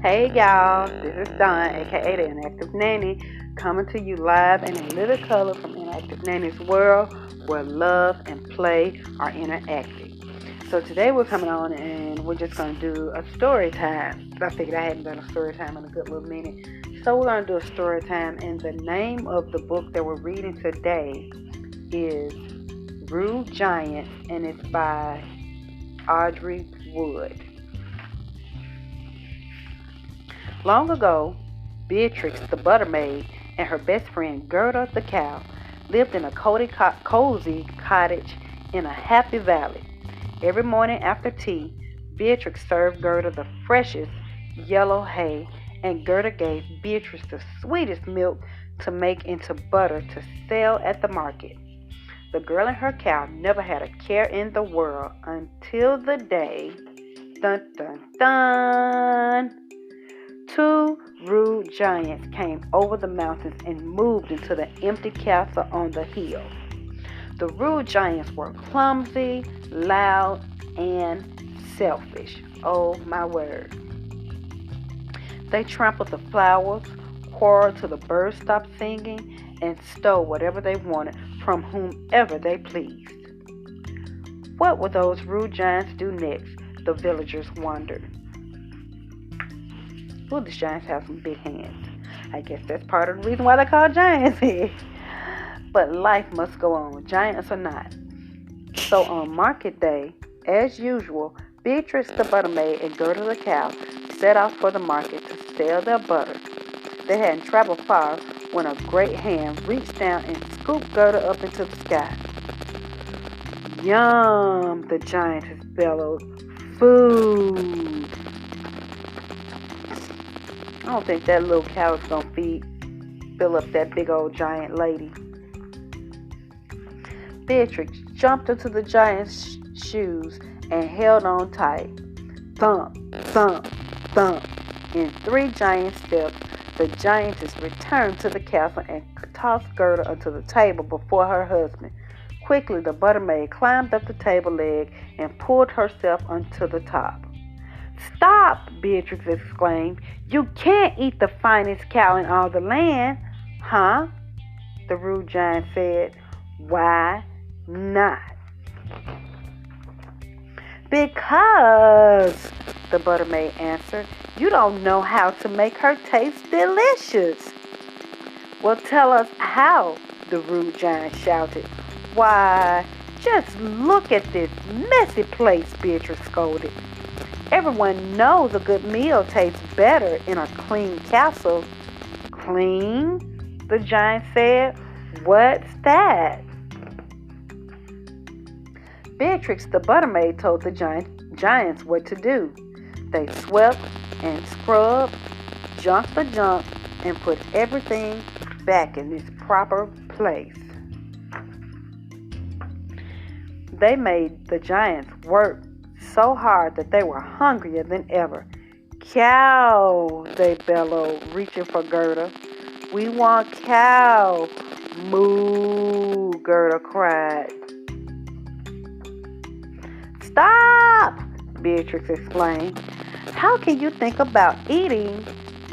Hey y'all, this is Dawn, aka the Inactive Nanny, coming to you live in a little color from Inactive Nanny's world where love and play are interactive. So today we're coming on and we're just going to do a story time. I figured I hadn't done a story time in a good little minute. So we're going to do a story time, and the name of the book that we're reading today is Rude Giant, and it's by Audrey Wood. Long ago, Beatrix, the butter maid, and her best friend Gerda, the cow, lived in a cozy cottage in a happy valley. Every morning after tea, Beatrix served Gerda the freshest yellow hay, and Gerda gave Beatrix the sweetest milk to make into butter to sell at the market. The girl and her cow never had a care in the world until the day, dun dun dun, two rude giants came over the mountains and moved into the empty castle on the hill. The rude giants were clumsy, loud, and selfish. Oh my word. They trampled the flowers, quarreled till the birds stopped singing, and stole whatever they wanted from whomever they pleased. What would those rude giants do next? The villagers wondered. Well, the giants have some big hands. I guess that's part of the reason why they're called giants here. But life must go on, giants or not. So on market day, as usual, Beatrix the butter maid and Gerda the cow set off for the market to sell their butter. They hadn't traveled far when a great hand reached down and scooped Gerda up into the sky. Yum, the giantess bellowed. Food. I don't think that little cow is going to fill up that big old giant lady. Beatrix jumped into the giant's shoes and held on tight. Thump, thump, thump. In 3 giant steps, the giantess returned to the castle and tossed Gerda onto the table before her husband. Quickly, the butter maid climbed up the table leg and pulled herself onto the top. Stop, Beatrix exclaimed. You can't eat the finest cow in all the land. Huh? The rude giant said. Why not? Because, the butter maid answered, you don't know how to make her taste delicious. Well, tell us how, the rude giant shouted. Why, just look at this messy place, Beatrix scolded. Everyone knows a good meal tastes better in a clean castle. Clean? The giant said. What's that? Beatrix the butter maid told the giants what to do. They swept and scrubbed, junked the junk, and put everything back in its proper place. They made the giants work so hard that they were hungrier than ever. Cow, they bellowed, reaching for Gerda. We want cow. Moo, Gerda cried. Stop, Beatrix exclaimed. How can you think about eating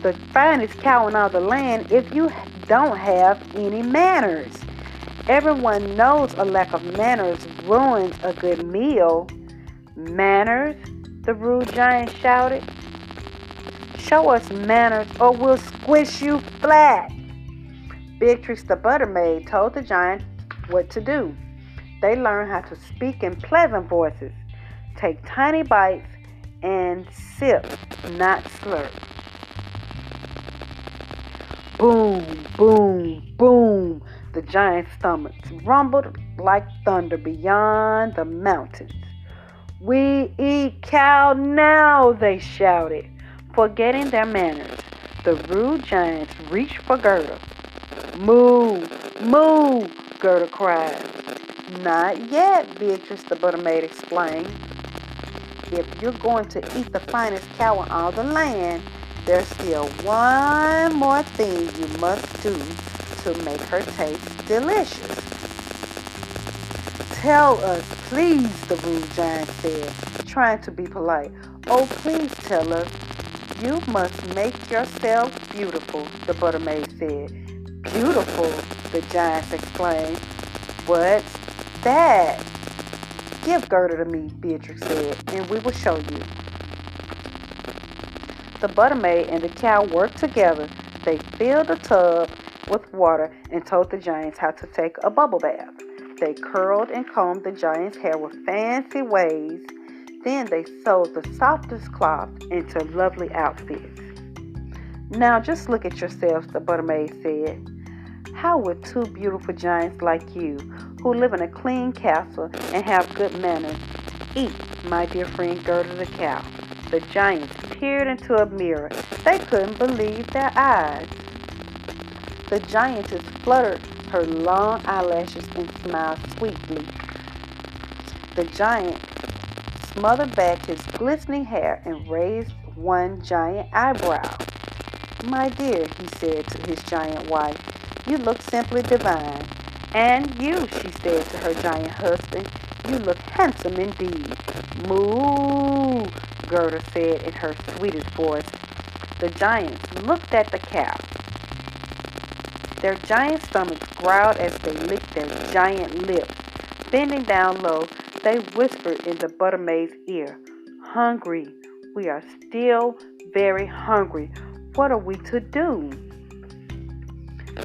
the finest cow in all the land if you don't have any manners? Everyone knows a lack of manners ruins a good meal. Manners? The rude giant shouted. Show us manners or we'll squish you flat. Beatrix the butter maid told the giant what to do. They learned how to speak in pleasant voices, take tiny bites, and sip, not slurp. Boom, boom, boom. The giant's stomachs rumbled like thunder beyond the mountains. We eat cow now, they shouted. Forgetting their manners, the rude giants reached for Gerda. Moo, moo, Gerda cried. Not yet, Beatrix the butter maid explained. If you're going to eat the finest cow in all the land, there's still one more thing you must do to make her taste delicious. Tell us, please, the rude giant said, trying to be polite. Oh, please tell us. You must make yourself beautiful, the butter maid said. Beautiful, the giants exclaimed. What's that? Give Gerda to me, Beatrix said, and we will show you. The butter maid and the cow worked together. They filled the tub with water and told the giants how to take a bubble bath. They curled and combed the giant's hair with fancy ways. Then they sewed the softest cloth into lovely outfits. Now just look at yourselves, the butter maid said. How would two beautiful giants like you, who live in a clean castle and have good manners, eat, my dear friend Gerda the cow? The giants peered into a mirror. They couldn't believe their eyes. The giantess fluttered her long eyelashes and smiled sweetly. The giant smothered back his glistening hair and raised one giant eyebrow. My dear, he said to his giant wife, you look simply divine. And you, she said to her giant husband, you look handsome indeed. Moo, Gerda said in her sweetest voice. The giants looked at the cow. Their giant stomachs growled as they licked their giant lips. Bending down low, they whispered in the butter maid's ear, hungry. We are still very hungry. What are we to do?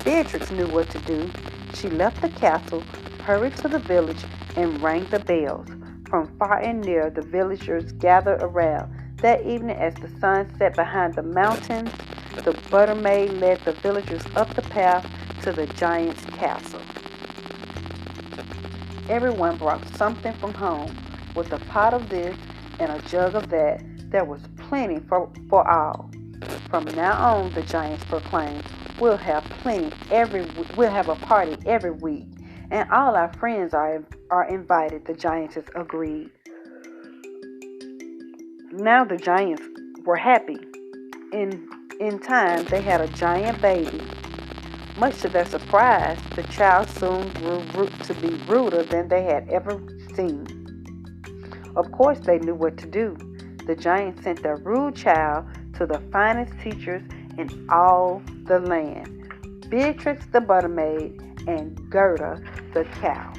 Beatrix knew what to do. She left the castle, hurried to the village, and rang the bells. From far and near, the villagers gathered around. That evening, as the sun set behind the mountains, the butter maid led the villagers up the path to the giant's castle. Everyone brought something from home. With a pot of this and a jug of that, there was plenty for all. From now on, the giants proclaimed, we'll have a party every week, and all our friends are invited, the giantess agreed. Now the giants were happy. In time, they had a giant baby. Much to their surprise, the child soon grew to be ruder than they had ever seen. Of course, they knew what to do. The giants sent their rude child to the finest teachers in all the land, Beatrix the butter maid and Gerda the cow.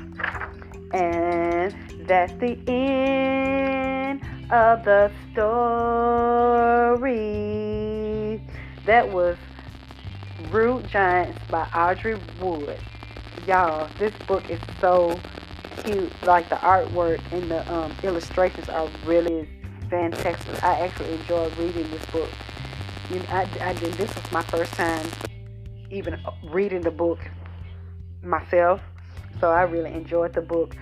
And that's the end of the story. That was Rude Giants by Audrey Wood. Y'all, this book is so cute. Like the artwork and the illustrations are really fantastic. I actually enjoyed reading this book. This was my first time even reading the book myself, so I really enjoyed the book.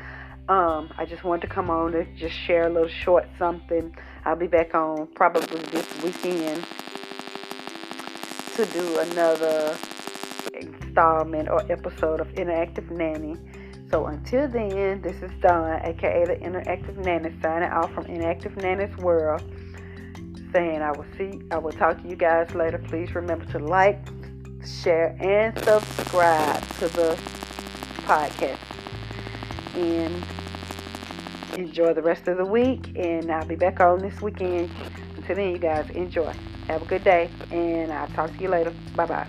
I just wanted to come on to just share a little short something. I'll be back on probably this weekend to do another installment or episode of Interactive Nanny. So until then, this is Dawn, aka the Interactive Nanny, signing off from Interactive Nanny's World, saying I will talk to you guys later. Please remember to like, share, and subscribe to the podcast. And enjoy the rest of the week. And I'll be back on this weekend. Until then, you guys enjoy. Have a good day. And I'll talk to you later. Bye-bye.